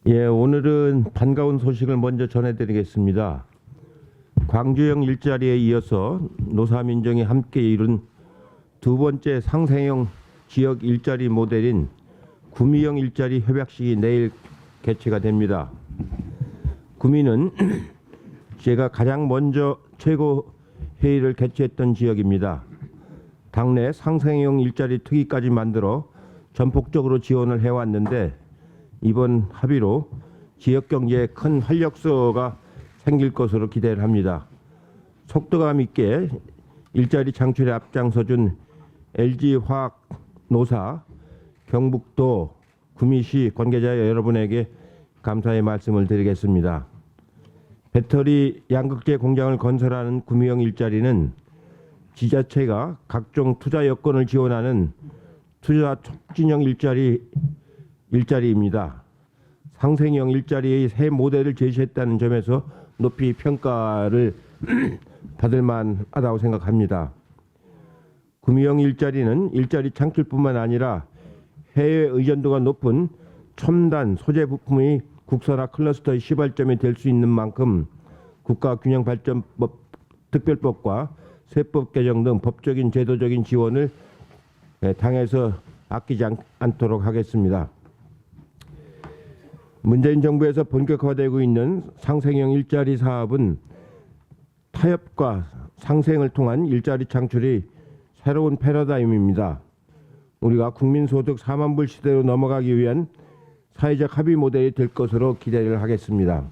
예, 오늘은 반가운 소식을 먼저 전해드리겠습니다. 광주형 일자리에 이어서 노사민정이 함께 이룬 두 번째 상생형 지역 일자리 모델인 구미형 일자리 협약식이 내일 개최가 됩니다. 구미는 제가 가장 먼저 최고 회의를 개최했던 지역입니다. 당내 상생형 일자리 특위까지 만들어 전폭적으로 지원을 해왔는데 이번 합의로 지역 경제에 큰 활력소가 생길 것으로 기대를 합니다. 속도감 있게 일자리 창출에 앞장서준 LG화학 노사, 경북도, 구미시 관계자 여러분에게 감사의 말씀을 드리겠습니다. 배터리 양극재 공장을 건설하는 구미형 일자리는 지자체가 각종 투자 여건을 지원하는 투자 촉진형 일자리입니다. 상생형 일자리의 새 모델을 제시했다는 점에서 높이 평가를 받을 만하다고 생각합니다. 구미형 일자리는 일자리 창출뿐만 아니라 해외 의존도가 높은 첨단 소재 부품의 국산화 클러스터의 시발점이 될 수 있는 만큼 국가균형발전법 특별법과 세법 개정 등 법적인 제도적인 지원을 당에서 아끼지 않도록 하겠습니다. 문재인 정부에서 본격화되고 있는 상생형 일자리 사업은 타협과 상생을 통한 일자리 창출이 새로운 패러다임입니다. 우리가 국민소득 4만 불 시대로 넘어가기 위한 사회적 합의 모델이 될 것으로 기대를 하겠습니다.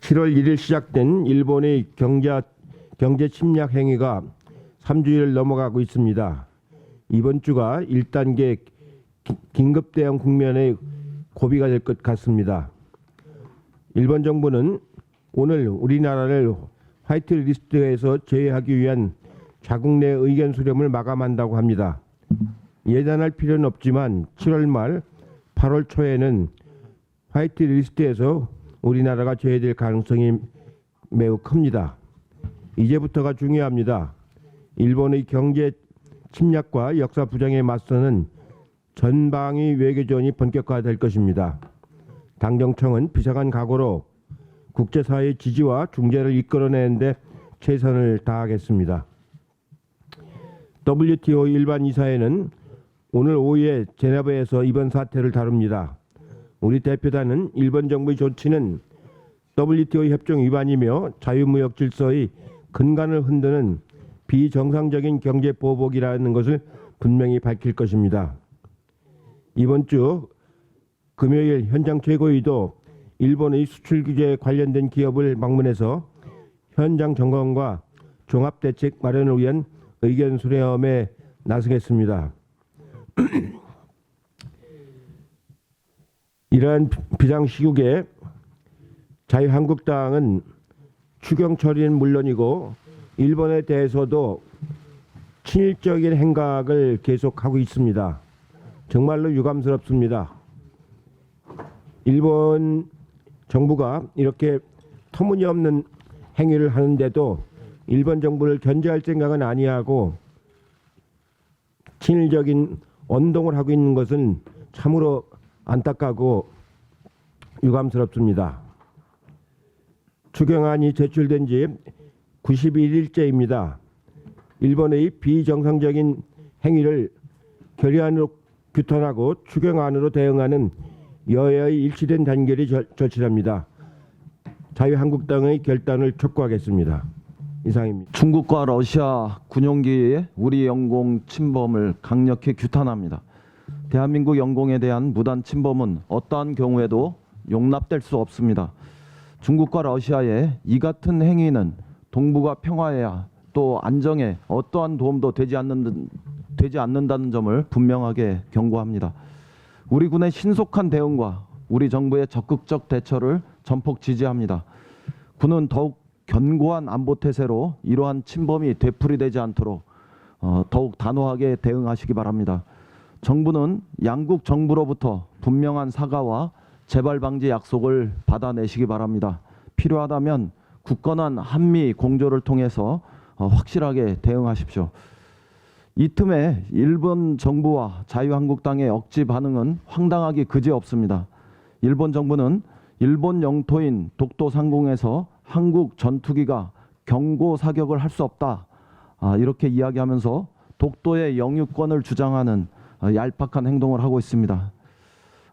7월 1일 시작된 일본의 경제 침략 행위가 3주일을 넘어가고 있습니다. 이번 주가 1단계 긴급 대응 국면의 고비가 될 것 같습니다. 일본 정부는 오늘 우리나라를 화이트리스트에서 제외하기 위한 자국 내 의견 수렴을 마감한다고 합니다. 예단할 필요는 없지만 7월 말 8월 초에는 화이트리스트에서 우리나라가 제외될 가능성이 매우 큽니다. 이제부터가 중요합니다. 일본의 경제 침략과 역사 부정에 맞서는 전방위 외교전이 본격화될 것입니다. 당정청은 비상한 각오로 국제사회의 지지와 중재를 이끌어내는데 최선을 다하겠습니다. WTO 일반 이사회는 오늘 오후에 제네바에서 이번 사태를 다룹니다. 우리 대표단은 일본 정부의 조치는 WTO 협정 위반이며 자유무역 질서의 근간을 흔드는 비정상적인 경제 보복이라는 것을 분명히 밝힐 것입니다. 이번 주 금요일 현장 최고위도 일본의 수출 규제에 관련된 기업을 방문해서 현장 점검과 종합대책 마련을 위한 의견 수렴에 나서겠습니다. 이러한 비상시국에 자유한국당은 추경 처리는 물론이고 일본에 대해서도 친일적인 행각을 계속하고 있습니다. 정말로 유감스럽습니다. 일본 정부가 이렇게 터무니없는 행위를 하는데도 일본 정부를 견제할 생각은 아니하고 친일적인 언동을 하고 있는 것은 참으로 안타깝고 유감스럽습니다. 추경안이 제출된 지 91일째입니다. 일본의 비정상적인 행위를 결의안으로 규탄하고 추경안으로 대응하는 여야의 일치된 단결이 절실합니다. 자유한국당의 결단을 촉구하겠습니다. 이상입니다. 중국과 러시아 군용기의 우리 영공 침범을 강력히 규탄합니다. 대한민국 영공에 대한 무단 침범은 어떠한 경우에도 용납될 수 없습니다. 중국과 러시아의 이 같은 행위는 동북아 평화에 또 안정에 어떠한 도움도 되지 않는다는 점을 분명하게 경고합니다. 우리 군의 신속한 대응과 우리 정부의 적극적 대처를 전폭 지지합니다. 군은 더욱 견고한 안보 태세로 이러한 침범이 되풀이되지 않도록 더욱 단호하게 대응하시기 바랍니다. 정부는 양국 정부로부터 분명한 사과와 재발 방지 약속을 받아내시기 바랍니다. 필요하다면 굳건한 한미 공조를 통해서 확실하게 대응하십시오. 이 틈에 일본 정부와 자유한국당의 억지 반응은 황당하기 그지없습니다. 일본 정부는 일본 영토인 독도 상공에서 한국 전투기가 경고 사격을 할 수 없다, 이렇게 이야기하면서 독도의 영유권을 주장하는 얄팍한 행동을 하고 있습니다.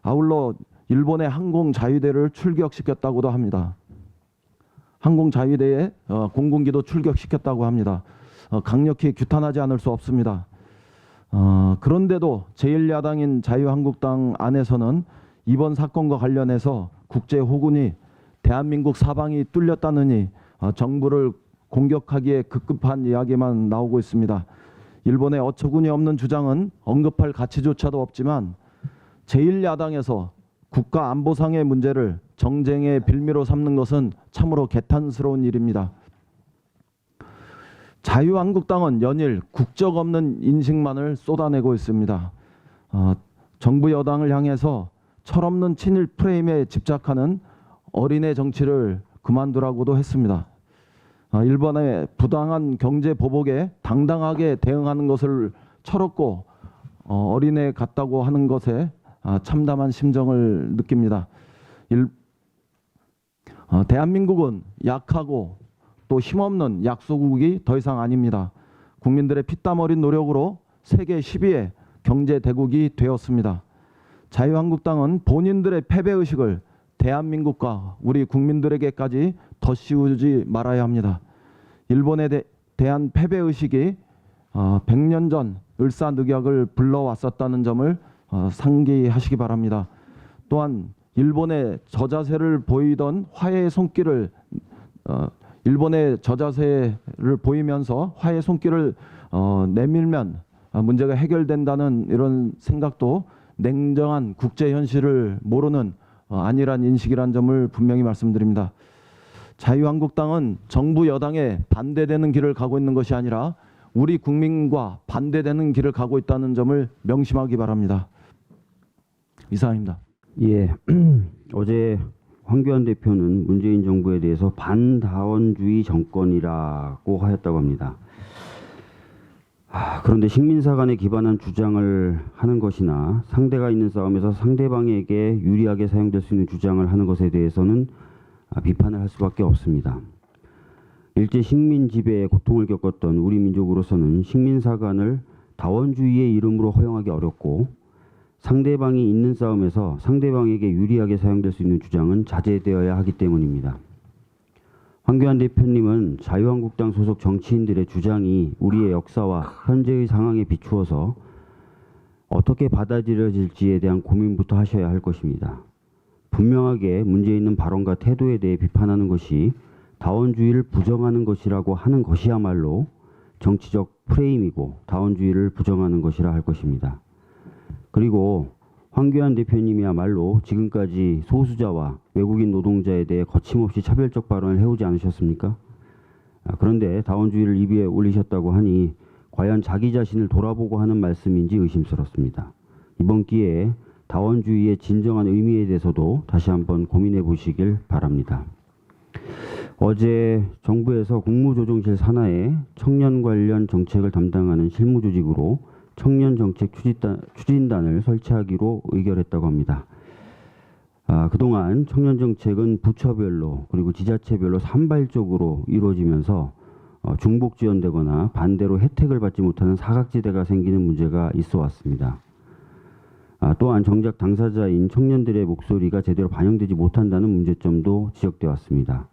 아울러 일본의 항공 자위대를 출격시켰다고도 합니다. 항공 자위대의 공군기도 출격시켰다고 합니다. 강력히 규탄하지 않을 수 없습니다. 그런데도 제1야당인 자유한국당 안에서는 이번 사건과 관련해서 국제 호군이 대한민국 사방이 뚫렸다느니 정부를 공격하기에 급급한 이야기만 나오고 있습니다. 일본의 어처구니 없는 주장은 언급할 가치조차도 없지만 제1야당에서 국가 안보상의 문제를 정쟁의 빌미로 삼는 것은 참으로 개탄스러운 일입니다. 자유한국당은 연일 국적 없는 인식만을 쏟아내고 있습니다. 정부 여당을 향해서 철없는 친일 프레임에 집착하는 어린애 정치를 그만두라고도 했습니다. 일본의 부당한 경제 보복에 당당하게 대응하는 것을 철없고 어린애 같다고 하는 것에 참담한 심정을 느낍니다. 대한민국은 약하고 또 힘없는 약소국이 더 이상 아닙니다. 국민들의 피땀 어린 노력으로 세계 10위의 경제 대국이 되었습니다. 자유한국당은 본인들의 패배의식을 대한민국과 우리 국민들에게까지 덧씌우지 말아야 합니다. 일본에 대한 패배의식이 100년 전 을사늑약을 불러왔었다는 점을 상기하시기 바랍니다. 또한 일본의 저자세를 보이던 화해의 손길을 보이면서 화해의 손길을 내밀면 문제가 해결된다는 이런 생각도 냉정한 국제 현실을 모르는 안일한 인식이란 점을 분명히 말씀드립니다. 자유한국당은 정부 여당에 반대되는 길을 가고 있는 것이 아니라 우리 국민과 반대되는 길을 가고 있다는 점을 명심하기 바랍니다. 이상입니다. 예, 어제 황교안 대표는 문재인 정부에 대해서 반다원주의 정권이라고 하였다고 합니다. 그런데 식민사관에 기반한 주장을 하는 것이나 상대가 있는 싸움에서 상대방에게 유리하게 사용될 수 있는 주장을 하는 것에 대해서는 비판을 할 수밖에 없습니다. 일제 식민 지배의 고통을 겪었던 우리 민족으로서는 식민사관을 다원주의의 이름으로 허용하기 어렵고 상대방이 있는 싸움에서 상대방에게 유리하게 사용될 수 있는 주장은 자제되어야 하기 때문입니다. 황교안 대표님은 자유한국당 소속 정치인들의 주장이 우리의 역사와 현재의 상황에 비추어서 어떻게 받아들여질지에 대한 고민부터 하셔야 할 것입니다. 분명하게 문제 있는 발언과 태도에 대해 비판하는 것이 다원주의를 부정하는 것이라고 하는 것이야말로 정치적 프레임이고 다원주의를 부정하는 것이라 할 것입니다. 그리고 황교안 대표님이야말로 지금까지 소수자와 외국인 노동자에 대해 거침없이 차별적 발언을 해오지 않으셨습니까? 그런데 다원주의를 입에 올리셨다고 하니 과연 자기 자신을 돌아보고 하는 말씀인지 의심스럽습니다. 이번 기회에 다원주의의 진정한 의미에 대해서도 다시 한번 고민해 보시길 바랍니다. 어제 정부에서 국무조정실 산하에 청년 관련 정책을 담당하는 실무조직으로 청년정책 추진단을 설치하기로 의결했다고 합니다. 그동안 청년정책은 부처별로 그리고 지자체별로 산발적으로 이루어지면서 중복 지원되거나 반대로 혜택을 받지 못하는 사각지대가 생기는 문제가 있어 왔습니다. 또한 정작 당사자인 청년들의 목소리가 제대로 반영되지 못한다는 문제점도 지적되어 왔습니다.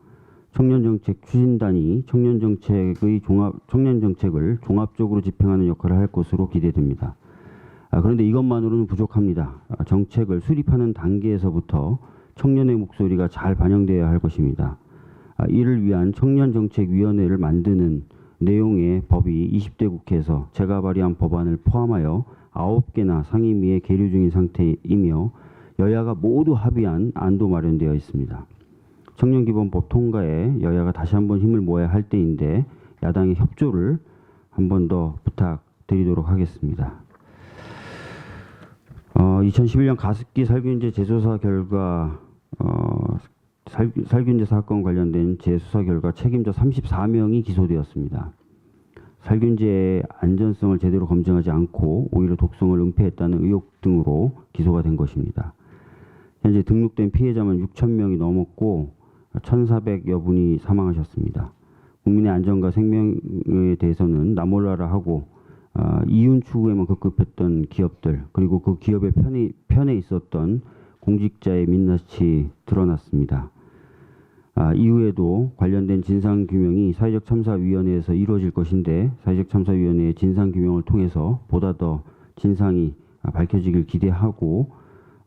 청년정책 추진단이 청년정책을 종합적으로 집행하는 역할을 할 것으로 기대됩니다. 그런데 이것만으로는 부족합니다. 정책을 수립하는 단계에서부터 청년의 목소리가 잘 반영되어야 할 것입니다. 이를 위한 청년정책위원회를 만드는 내용의 법이 20대 국회에서 제가 발의한 법안을 포함하여 9개나 상임위에 계류 중인 상태이며 여야가 모두 합의한 안도 마련되어 있습니다. 청년기본법 통과에 여야가 다시 한번 힘을 모아야 할 때인데 야당의 협조를 한 번 더 부탁드리도록 하겠습니다. 2011년 가습기 살균제 재조사 결과 살균제 사건 관련된 재수사 결과 책임자 34명이 기소되었습니다. 살균제의 안전성을 제대로 검증하지 않고 오히려 독성을 은폐했다는 의혹 등으로 기소가 된 것입니다. 현재 등록된 피해자만 6,000명이 넘었고 1,400여 분이 사망하셨습니다. 국민의 안전과 생명에 대해서는 나몰라라 하고 이윤 추구에만 급급했던 기업들, 그리고 그 기업의 편에 있었던 공직자의 민낯이 드러났습니다. 이후에도 관련된 진상규명이 사회적 참사위원회에서 이루어질 것인데, 사회적 참사위원회의 진상규명을 통해서 보다 더 진상이 밝혀지길 기대하고,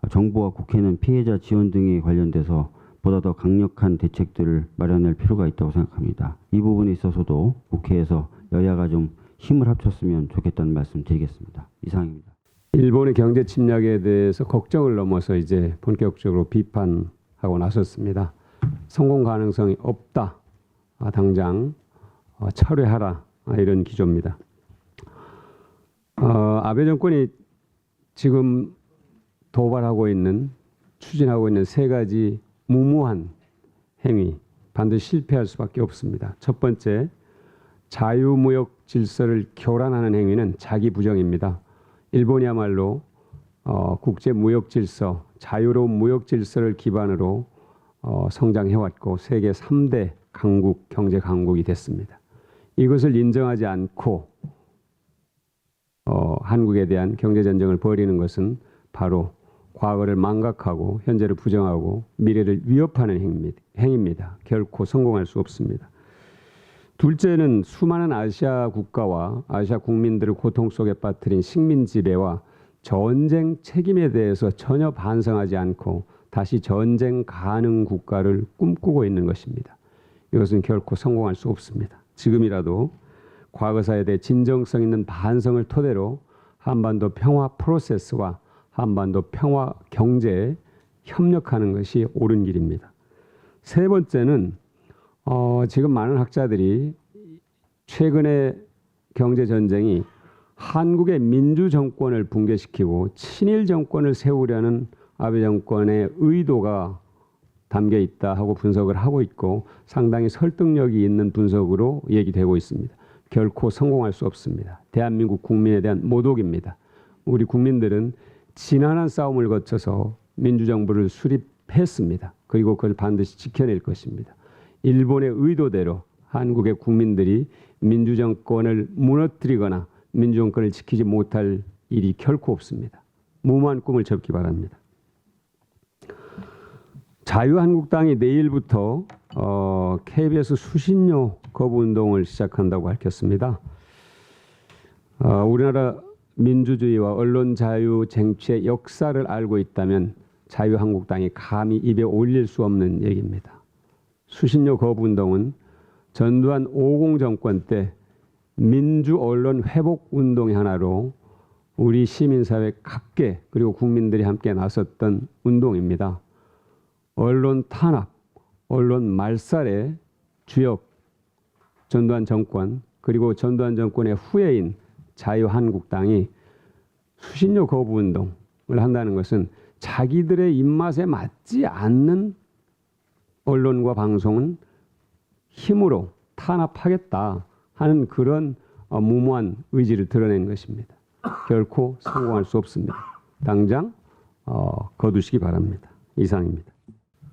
정부와 국회는 피해자 지원 등에 관련돼서 보다 더 강력한 대책들을 마련할 필요가 있다고 생각합니다. 이 부분에 있어서도 국회에서 여야가 좀 힘을 합쳤으면 좋겠다는 말씀 드리겠습니다. 이상입니다. 일본의 경제 침략에 대해서 걱정을 넘어서 이제 본격적으로 비판하고 나섰습니다. 성공 가능성이 없다. 당장 철회하라. 이런 기조입니다. 아베 정권이 지금 추진하고 있는 세 가지 무모한 행위, 반드시 실패할 수밖에 없습니다. 첫 번째, 자유무역 질서를 교란하는 행위는 자기 부정입니다. 일본이야말로 국제무역 질서, 자유로운 무역 질서를 기반으로 성장해왔고 세계 3대 강국, 경제 강국이 됐습니다. 이것을 인정하지 않고 한국에 대한 경제전쟁을 벌이는 것은 바로 과거를 망각하고 현재를 부정하고 미래를 위협하는 행위입니다. 결코 성공할 수 없습니다. 둘째는 수많은 아시아 국가와 아시아 국민들을 고통 속에 빠뜨린 식민 지배와 전쟁 책임에 대해서 전혀 반성하지 않고 다시 전쟁 가능 국가를 꿈꾸고 있는 것입니다. 이것은 결코 성공할 수 없습니다. 지금이라도 과거사에 대해 진정성 있는 반성을 토대로 한반도 평화 프로세스와 한반도 평화 경제에 협력하는 것이 옳은 길입니다. 세 번째는 지금 많은 학자들이 최근의 경제 전쟁이 한국의 민주 정권을 붕괴시키고 친일 정권을 세우려는 아베 정권의 의도가 담겨 있다 하고 분석을 하고 있고 상당히 설득력이 있는 분석으로 얘기되고 있습니다. 결코 성공할 수 없습니다. 대한민국 국민에 대한 모독입니다. 우리 국민들은 지난한 싸움을 거쳐서 민주정부를 수립했습니다. 그리고 그걸 반드시 지켜낼 것입니다. 일본의 의도대로 한국의 국민들이 민주정권을 무너뜨리거나 민주정권을 지키지 못할 일이 결코 없습니다. 무모한 꿈을 접기 바랍니다. 자유한국당이 내일부터 KBS 수신료 거부 운동을 시작한다고 밝혔습니다. 우리나라 민주주의와 언론 자유 쟁취의 역사를 알고 있다면 자유한국당이 감히 입에 올릴 수 없는 얘기입니다. 수신료 거부 운동은 전두환 50 정권 때 민주 언론 회복 운동의 하나로 우리 시민사회 각계 그리고 국민들이 함께 나섰던 운동입니다. 언론 탄압, 언론 말살의 주역 전두환 정권 그리고 전두환 정권의 후예인 자유한국당이 수신료 거부 운동을 한다는 것은 자기들의 입맛에 맞지 않는 언론과 방송은 힘으로 탄압하겠다 하는 그런 무모한 의지를 드러낸 것입니다. 결코 성공할 수 없습니다. 당장 거두시기 바랍니다. 이상입니다.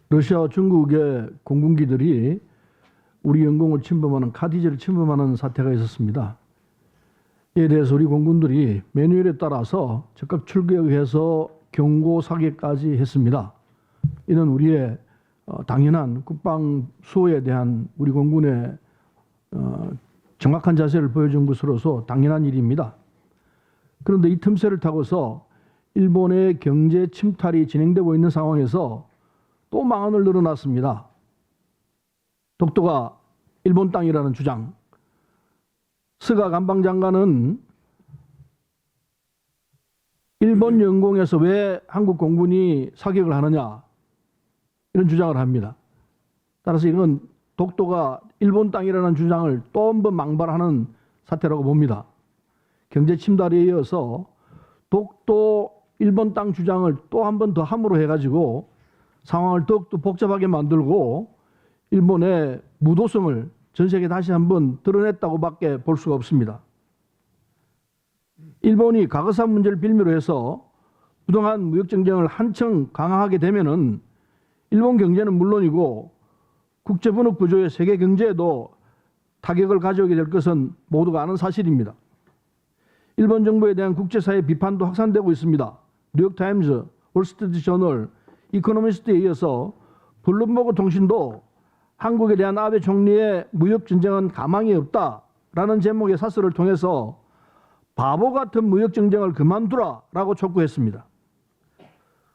러시아와 중국의 공군기들이 우리 영공을 침범하는 카디제를 침범하는 사태가 있었습니다. 이에 대해서 우리 공군들이 매뉴얼에 따라서 적극 출격해서 경고 사격까지 했습니다. 이는 우리의 당연한 국방 수호에 대한 우리 공군의 정확한 자세를 보여준 것으로서 당연한 일입니다. 그런데 이 틈새를 타고서 일본의 경제 침탈이 진행되고 있는 상황에서 또 망언을 늘어놨습니다. 독도가 일본 땅이라는 주장. 스가 관방장관은 일본 영공에서 왜 한국 공군이 사격을 하느냐 이런 주장을 합니다. 따라서 이건 독도가 일본 땅이라는 주장을 또 한 번 망발하는 사태라고 봅니다. 경제 침탈에 이어서 독도 일본 땅 주장을 또 한 번 더 함으로 해가지고 상황을 더욱더 복잡하게 만들고 일본의 무도성을 전 세계 다시 한번 드러냈다고밖에 볼 수가 없습니다. 일본이 가거사 문제를 빌미로 해서 부동산 무역 정쟁을 한층 강화하게 되면은 일본 경제는 물론이고 국제 분업 구조의 세계 경제에도 타격을 가져오게 될 것은 모두가 아는 사실입니다. 일본 정부에 대한 국제사회 비판도 확산되고 있습니다. 뉴욕타임즈, 월스트리트저널, 이코노미스트에 이어서 블룸버그 통신도 한국에 대한 아베 총리의 무역 전쟁은 가망이 없다라는 제목의 사설을 통해서 바보 같은 무역 정쟁을 그만두라라고 촉구했습니다.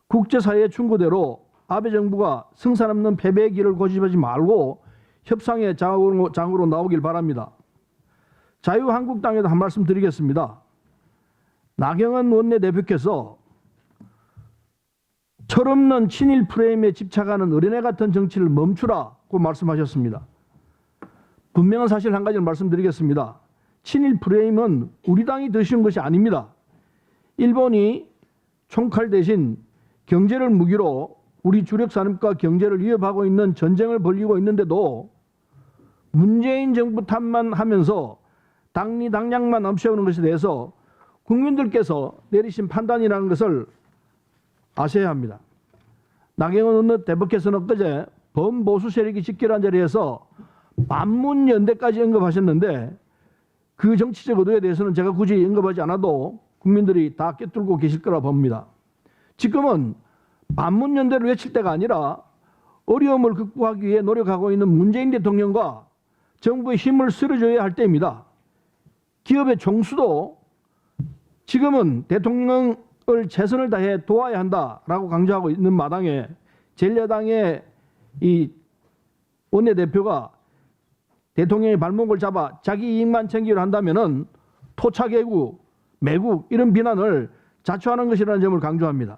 국제사회의 충고대로 아베 정부가 승산 없는 패배의 길을 고집하지 말고 협상의 장으로 나오길 바랍니다. 자유한국당에도 한 말씀 드리겠습니다. 나경원 원내대표께서 철없는 친일 프레임에 집착하는 어린애 같은 정치를 멈추라고 말씀하셨습니다. 분명한 사실 한 가지를 말씀드리겠습니다. 친일 프레임은 우리 당이 더 쉬운 것이 아닙니다. 일본이 총칼 대신 경제를 무기로 우리 주력 산업과 경제를 위협하고 있는 전쟁을 벌이고 있는데도 문재인 정부 탓만 하면서 당리당략만 엄세우는 것에 대해서 국민들께서 내리신 판단이라는 것을 아셔야 합니다. 나경원 원내대표께서는 엊그제 범보수 세력이 집결한 자리에서 반문연대까지 언급하셨는데 그 정치적 의도에 대해서는 제가 굳이 언급하지 않아도 국민들이 다 꿰뚫고 계실 거라 봅니다. 지금은 반문연대를 외칠 때가 아니라 어려움을 극복하기 위해 노력하고 있는 문재인 대통령과 정부의 힘을 실어줘야 할 때입니다. 기업의 총수도 지금은 대통령을 최선을 다해 도와야 한다라고 강조하고 있는 마당에 제1야당의 이 원내대표가 대통령의 발목을 잡아 자기 이익만 챙기려 한다면은 토착애국, 매국 이런 비난을 자초하는 것이라는 점을 강조합니다.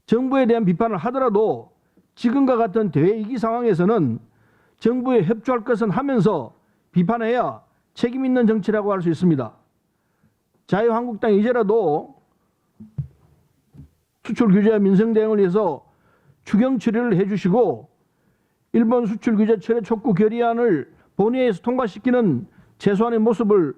정부에 대한 비판을 하더라도 지금과 같은 대위기 상황에서는 정부에 협조할 것은 하면서 비판해야 책임 있는 정치라고 할 수 있습니다. 자유한국당이 이제라도 수출 규제와 민생 대응을 위해서 추경 처리를 해주시고 일본 수출 규제 철회 촉구 결의안을 본회의에서 통과시키는 최소한의 모습을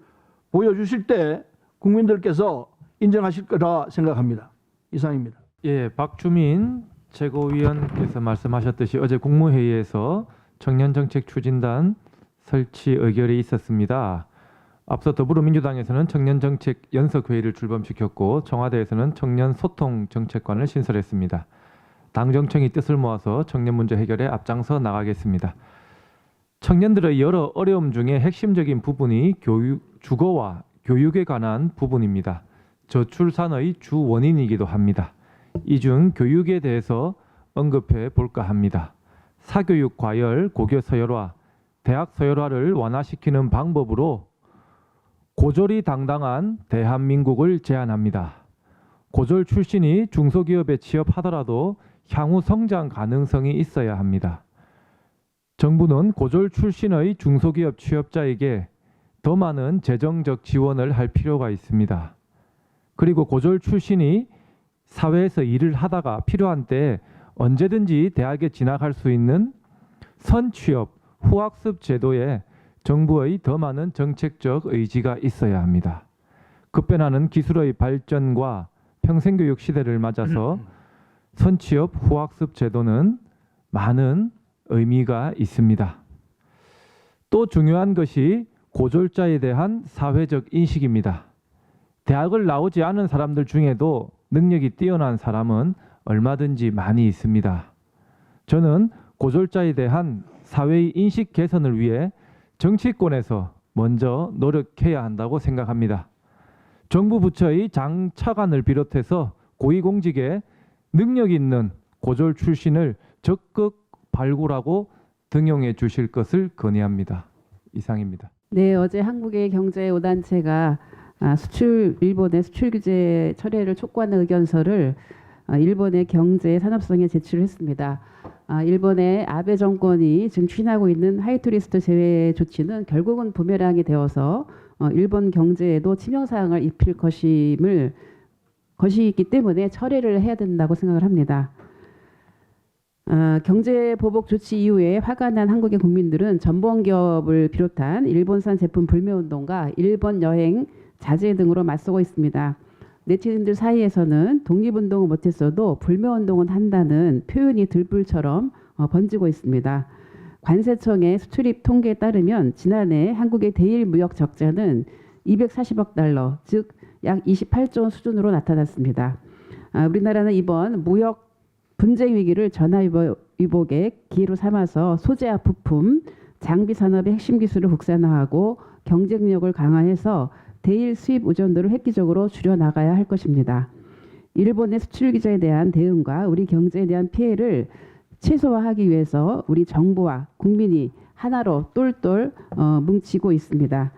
보여주실 때 국민들께서 인정하실 거라 생각합니다. 이상입니다. 예, 박주민 최고위원께서 말씀하셨듯이 어제 국무회의에서 청년정책추진단 설치 의결이 있었습니다. 앞서 더불어민주당에서는 청년정책 연석회의를 출범시켰고 청와대에서는 청년소통정책관을 신설했습니다. 당정청이 뜻을 모아서 청년 문제 해결에 앞장서 나가겠습니다. 청년들의 여러 어려움 중에 핵심적인 부분이 주거와 교육에 관한 부분입니다. 저출산의 주 원인이기도 합니다. 이 중 교육에 대해서 언급해 볼까 합니다. 사교육 과열, 고교 서열화, 대학 서열화를 완화시키는 방법으로 고졸이 당당한 대한민국을 제안합니다. 고졸 출신이 중소기업에 취업하더라도 향후 성장 가능성이 있어야 합니다. 정부는 고졸 출신의 중소기업 취업자에게 더 많은 재정적 지원을 할 필요가 있습니다. 그리고 고졸 출신이 사회에서 일을 하다가 필요한 때 언제든지 대학에 진학할 수 있는 선취업, 후학습 제도에 정부의 더 많은 정책적 의지가 있어야 합니다. 급변하는 기술의 발전과 평생교육 시대를 맞아서 선취업, 후학습 제도는 많은 의미가 있습니다. 또 중요한 것이 고졸자에 대한 사회적 인식입니다. 대학을 나오지 않은 사람들 중에도 능력이 뛰어난 사람은 얼마든지 많이 있습니다. 저는 고졸자에 대한 사회의 인식 개선을 위해 정치권에서 먼저 노력해야 한다고 생각합니다. 정부 부처의 장차관을 비롯해서 고위공직에 능력 있는 고졸 출신을 적극 발굴하고 등용해 주실 것을 건의합니다. 이상입니다. 네, 어제 한국의 경제 5단체가 일본의 수출 규제 철회를 촉구하는 의견서를 일본의 경제 산업성에 제출을 했습니다. 일본의 아베 정권이 지금 추진하고 있는 하이투리스트 제외 조치는 결국은 부메랑이 되어서 일본 경제에도 치명상을 입힐 것이기 때문에 철회를 해야 된다고 생각을 합니다. 경제 보복 조치 이후에 화가 난 한국의 국민들은 전범기업을 비롯한 일본산 제품 불매 운동과 일본 여행 자제 등으로 맞서고 있습니다. 네티즌들 사이에서는 독립운동은 못했어도 불매운동은 한다는 표현이 들불처럼 번지고 있습니다. 관세청의 수출입 통계에 따르면 지난해 한국의 대일 무역 적자는 240억 달러, 즉 약 28조 원 수준으로 나타났습니다. 우리나라는 이번 무역 분쟁 위기를 전화위복의 기회로 삼아서 소재와 부품, 장비 산업의 핵심 기술을 국산화하고 경쟁력을 강화해서 대일 수입 의존도를 획기적으로 줄여나가야 할 것입니다. 일본의 수출 규제에 대한 대응과 우리 경제에 대한 피해를 최소화하기 위해서 우리 정부와 국민이 하나로 똘똘 뭉치고 있습니다.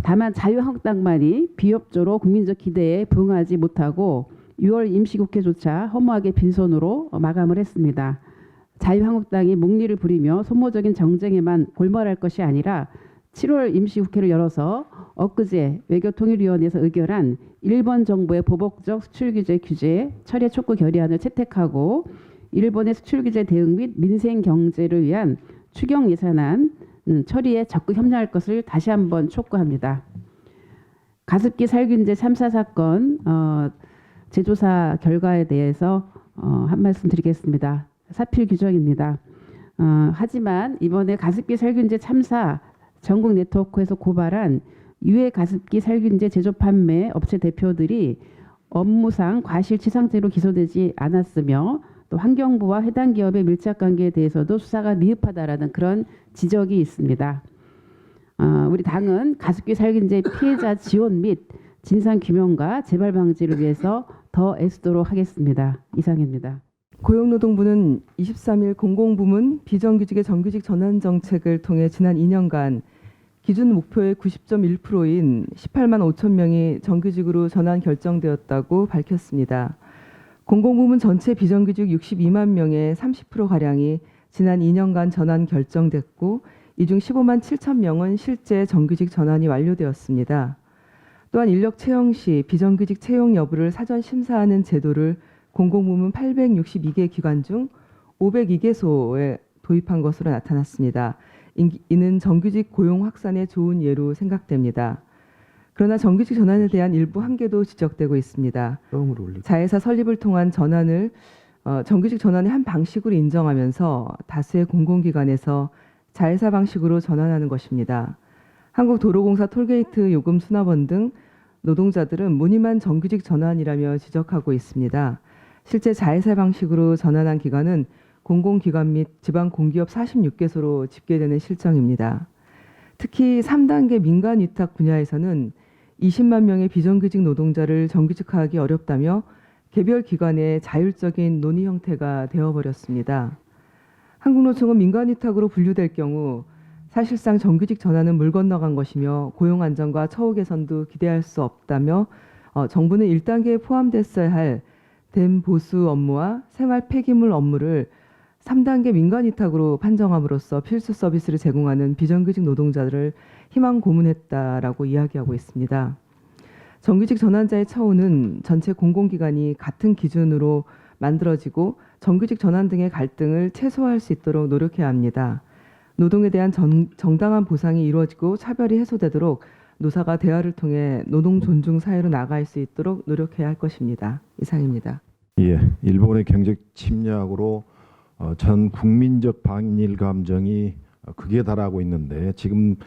다만 자유한국당만이 비협조로 국민적 기대에 부응하지 못하고 6월 임시국회조차 허무하게 빈손으로 마감을 했습니다. 자유한국당이 묵리를 부리며 소모적인 정쟁에만 골몰할 것이 아니라 7월 임시국회를 열어서 엊그제 외교통일위원회에서 의결한 일본 정부의 보복적 수출규제 규제 철회 촉구 결의안을 채택하고 일본의 수출규제 대응 및 민생 경제를 위한 추경 예산안 처리에 적극 협력할 것을 다시 한번 촉구합니다. 가습기 살균제 참사 사건 재조사 결과에 대해서 한 말씀 드리겠습니다. 사필 규정입니다. 하지만 이번에 가습기 살균제 참사 전국 네트워크에서 고발한 유해 가습기 살균제 제조 판매 업체 대표들이 업무상 과실치상죄로 기소되지 않았으며 또 환경부와 해당 기업의 밀착 관계에 대해서도 수사가 미흡하다라는 그런 지적이 있습니다. 우리 당은 가습기 살균제 피해자 지원 및 진상 규명과 재발 방지를 위해서 더 애쓰도록 하겠습니다. 이상입니다. 고용노동부는 23일 공공부문 비정규직의 정규직 전환 정책을 통해 지난 2년간 기준 목표의 90.1%인 18만 5천 명이 정규직으로 전환 결정되었다고 밝혔습니다. 공공부문 전체 비정규직 62만 명의 30%가량이 지난 2년간 전환 결정됐고 이 중 15만 7천 명은 실제 정규직 전환이 완료되었습니다. 또한 인력 채용 시 비정규직 채용 여부를 사전 심사하는 제도를 공공부문 862개 기관 중 502개소에 도입한 것으로 나타났습니다. 이는 정규직 고용 확산에 좋은 예로 생각됩니다. 그러나 정규직 전환에 대한 일부 한계도 지적되고 있습니다. 자회사 설립을 통한 전환을 정규직 전환의 한 방식으로 인정하면서 다수의 공공기관에서 자회사 방식으로 전환하는 것입니다. 한국도로공사 톨게이트 요금 수납원 등 노동자들은 무늬만 정규직 전환이라며 지적하고 있습니다. 실제 자회사 방식으로 전환한 기관은 공공기관 및 지방공기업 46개소로 집계되는 실정입니다. 특히 3단계 민간위탁 분야에서는 20만 명의 비정규직 노동자를 정규직화하기 어렵다며 개별 기관의 자율적인 논의 형태가 되어버렸습니다. 한국노총은 민간위탁으로 분류될 경우 사실상 정규직 전환은 물 건너간 것이며 고용 안정과 처우 개선도 기대할 수 없다며 정부는 1단계에 포함됐어야 할 댐보수 업무와 생활 폐기물 업무를 3단계 민간위탁으로 판정함으로써 필수 서비스를 제공하는 비정규직 노동자들을 희망 고문했다라고 이야기하고 있습니다. 정규직 전환자의 처우는 전체 공공기관이 같은 기준으로 만들어지고 정규직 전환 등의 갈등을 최소화할 수 있도록 노력해야 합니다. 노동에 대한 정당한 보상이 이루어지고 차별이 해소되도록 노사가 대화를 통해 노동 존중 사회로 나아갈 수 있도록 노력해야 할 것입니다. 이상입니다. 예, 일본의 경제 침략으로 전 국민적 반일 감정이 극에 달하고 있는데 지금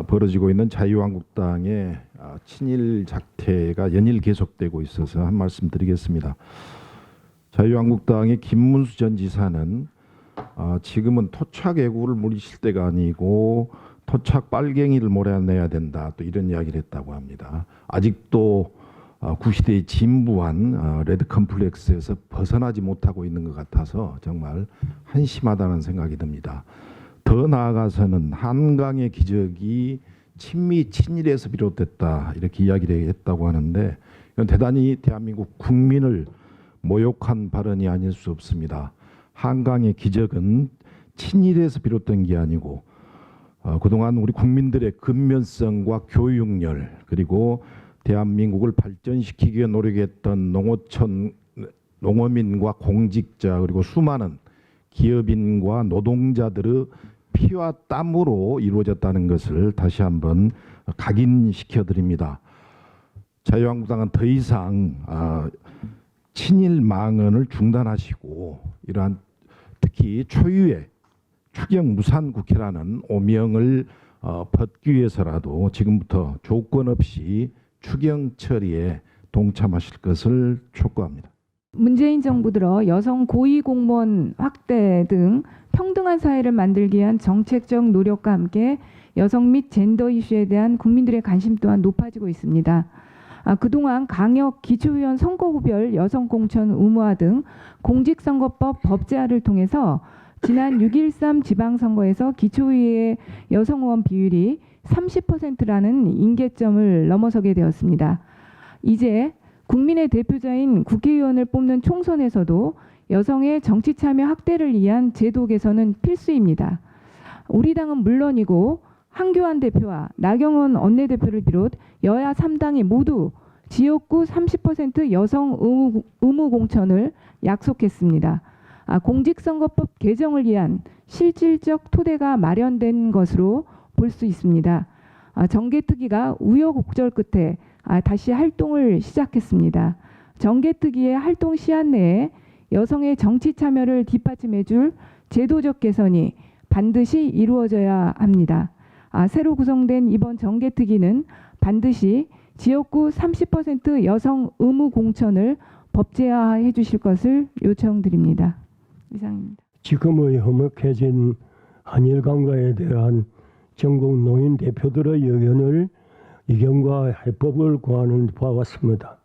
벌어지고 있는 자유한국당의 친일 작태가 연일 계속되고 있어서 한 말씀 드리겠습니다. 자유한국당의 김문수 전 지사는 지금은 토착 애국을 물리칠 때가 아니고 토착 빨갱이를 몰아내야 된다, 또 이런 이야기를 했다고 합니다. 아직도 구시대의 진부한 레드 컴플렉스에서 벗어나지 못하고 있는 것 같아서 정말 한심하다는 생각이 듭니다. 더 나아가서는 한강의 기적이 친미 친일에서 비롯됐다, 이렇게 이야기를 했다고 하는데 이건 대단히 대한민국 국민을 모욕한 발언이 아닐 수 없습니다. 한강의 기적은 친일에서 비롯된 게 아니고 그동안 우리 국민들의 근면성과 교육열, 그리고 대한민국을 발전시키기 위해 노력했던 농어촌 농어민과 공직자, 그리고 수많은 기업인과 노동자들의 피와 땀으로 이루어졌다는 것을 다시 한번 각인시켜 드립니다. 자유한국당은 더 이상 친일 망언을 중단하시고 이러한 특히 초유의 추경 무산 국회라는 오명을 벗기 위해서라도 지금부터 조건 없이 추경 처리에 동참하실 것을 촉구합니다. 문재인 정부 들어 여성 고위공무원 확대 등 평등한 사회를 만들기 위한 정책적 노력과 함께 여성 및 젠더 이슈에 대한 국민들의 관심 또한 높아지고 있습니다. 그동안 강력 기초의원 선거구별 여성 공천 의무화 등 공직선거법 법제화를 통해서 지난 6.13 지방선거에서 기초의회 여성 의원 비율이 30%라는 임계점을 넘어서게 되었습니다. 이제 국민의 대표자인 국회의원을 뽑는 총선에서도 여성의 정치 참여 확대를 위한 제도 개선은 필수입니다. 우리 당은 물론이고 한교안 대표와 나경원 원내대표를 비롯 여야 3당이 모두 지역구 30% 여성 의무 공천을 약속했습니다. 공직선거법 개정을 위한 실질적 토대가 마련된 것으로 볼 수 있습니다. 정개특위가 우여곡절 끝에 다시 활동을 시작했습니다. 정개특위의 활동 시한 내에 여성의 정치 참여를 뒷받침해줄 제도적 개선이 반드시 이루어져야 합니다. 새로 구성된 이번 정개특위는 반드시 지역구 30% 여성 의무 공천을 법제화해 주실 것을 요청드립니다. 이상입니다. 지금의 허먹해진 한일 관계에 대한 전국 노인 대표들의 의견과 해법을 구하는 바와 같습니다.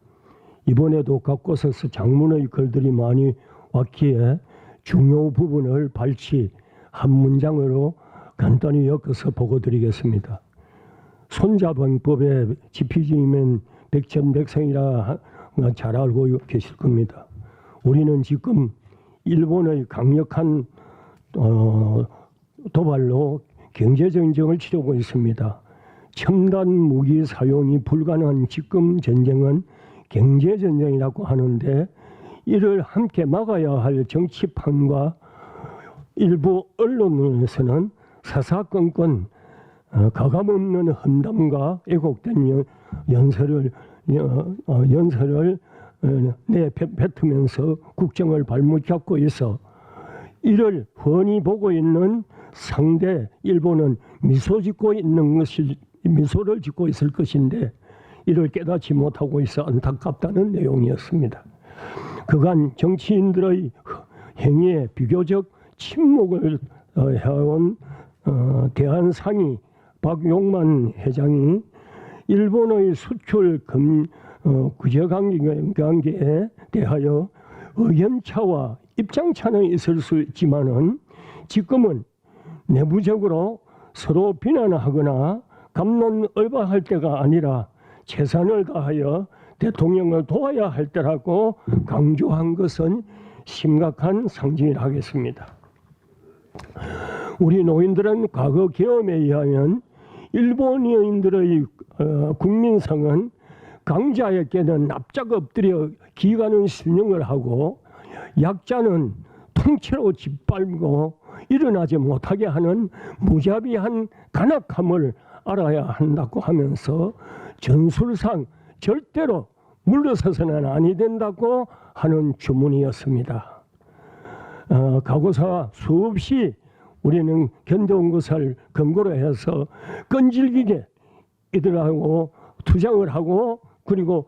이번에도 곳곳에서 장문의 글들이 많이 왔기에 중요 부분을 발치 한 문장으로 간단히 엮어서 보고드리겠습니다. 손자병법의 지피지면 백전백승이라 잘 알고 계실 겁니다. 우리는 지금 일본의 강력한 도발로 경제전쟁을 치르고 있습니다. 첨단 무기 사용이 불가능한 지금 전쟁은 경제전쟁이라고 하는데 이를 함께 막아야 할 정치판과 일부 언론에서는 사사건건 가감없는 험담과 왜곡된 연설을 내뱉으면서 국정을 발목 잡고 있어 이를 훤히 보고 있는 상대 일본은 미소를 짓고 있을 것인데 이를 깨닫지 못하고 있어 안타깝다는 내용이었습니다. 그간 정치인들의 행위에 비교적 침묵을 해온 대한상의 박용만 회장이 일본의 수출 규제 관계에 대하여 의견차와 입장차는 있을 수 있지만은 지금은 내부적으로 서로 비난하거나 갑론을박할 때가 아니라 최선을 다하여 대통령을 도와야 할 때라고 강조한 것은 심각한 상징이라 하겠습니다. 우리 노인들은 과거 경험에 의하면 일본인들의 국민성은 강자에게는 납작 엎드려 기가는 신용을 하고 약자는 통째로 짓밟고 일어나지 못하게 하는 무자비한 간악함을 알아야 한다고 하면서 전술상 절대로 물러서서는 아니 된다고 하는 주문이었습니다. 과거사 수없이 우리는 견뎌온 것을 근거로 해서 끈질기게 이들하고 투쟁을 하고 그리고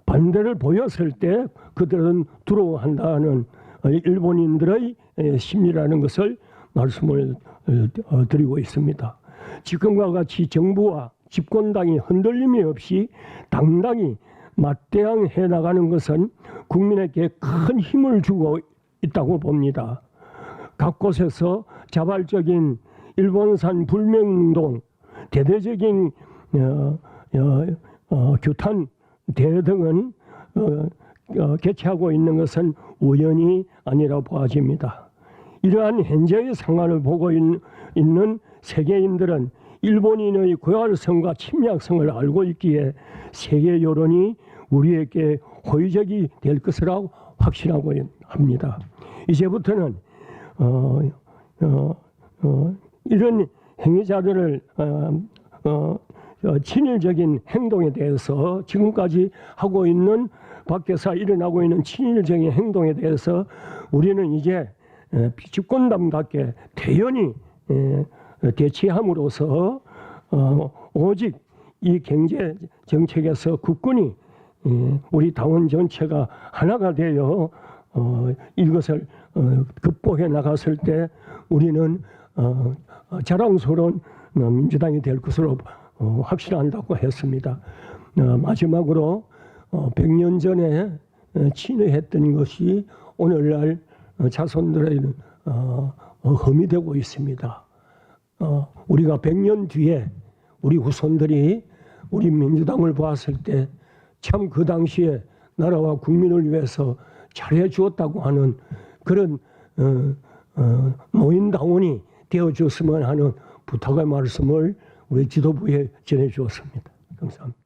반대를 보였을 때 그들은 두려워한다는 일본인들의 심리라는 것을 말씀을 드리고 있습니다. 지금과 같이 정부와 집권당이 흔들림이 없이 당당히 맞대응해 나가는 것은 국민에게 큰 힘을 주고 있다고 봅니다. 각 곳에서 자발적인 일본산 불매운동, 대대적인 규탄 대회 등은 개최하고 있는 것은 우연이 아니라 보아집니다. 이러한 현재의 상황을 보고 있는 세계인들은 일본인의 고열성과 침략성을 알고 있기에 세계 여론이 우리에게 호의적이 될 것이라고 확신하고 합니다. 이제부터는 이런 행위자들을 친일적인 행동에 대해서 지금까지 하고 있는 밖에서 일어나고 있는 친일적인 행동에 대해서 우리는 이제 집권당답게 대연히 대치함으로써 오직 이 경제 정책에서 국군이 우리 당원 전체가 하나가 되어 이것을 극복해 나갔을 때 우리는 자랑스러운 민주당이 될 것으로 확신한다고 했습니다. 마지막으로 100년 전에 친애했던 것이 오늘날 자손들에게는 험이 되고 있습니다. 우리가 100년 뒤에 우리 후손들이 우리 민주당을 보았을 때 참 그 당시에 나라와 국민을 위해서 잘해 주었다고 하는 그런 노인당원이 되어줬으면 하는 부탁의 말씀을 우리 지도부에 전해 주었습니다. 감사합니다.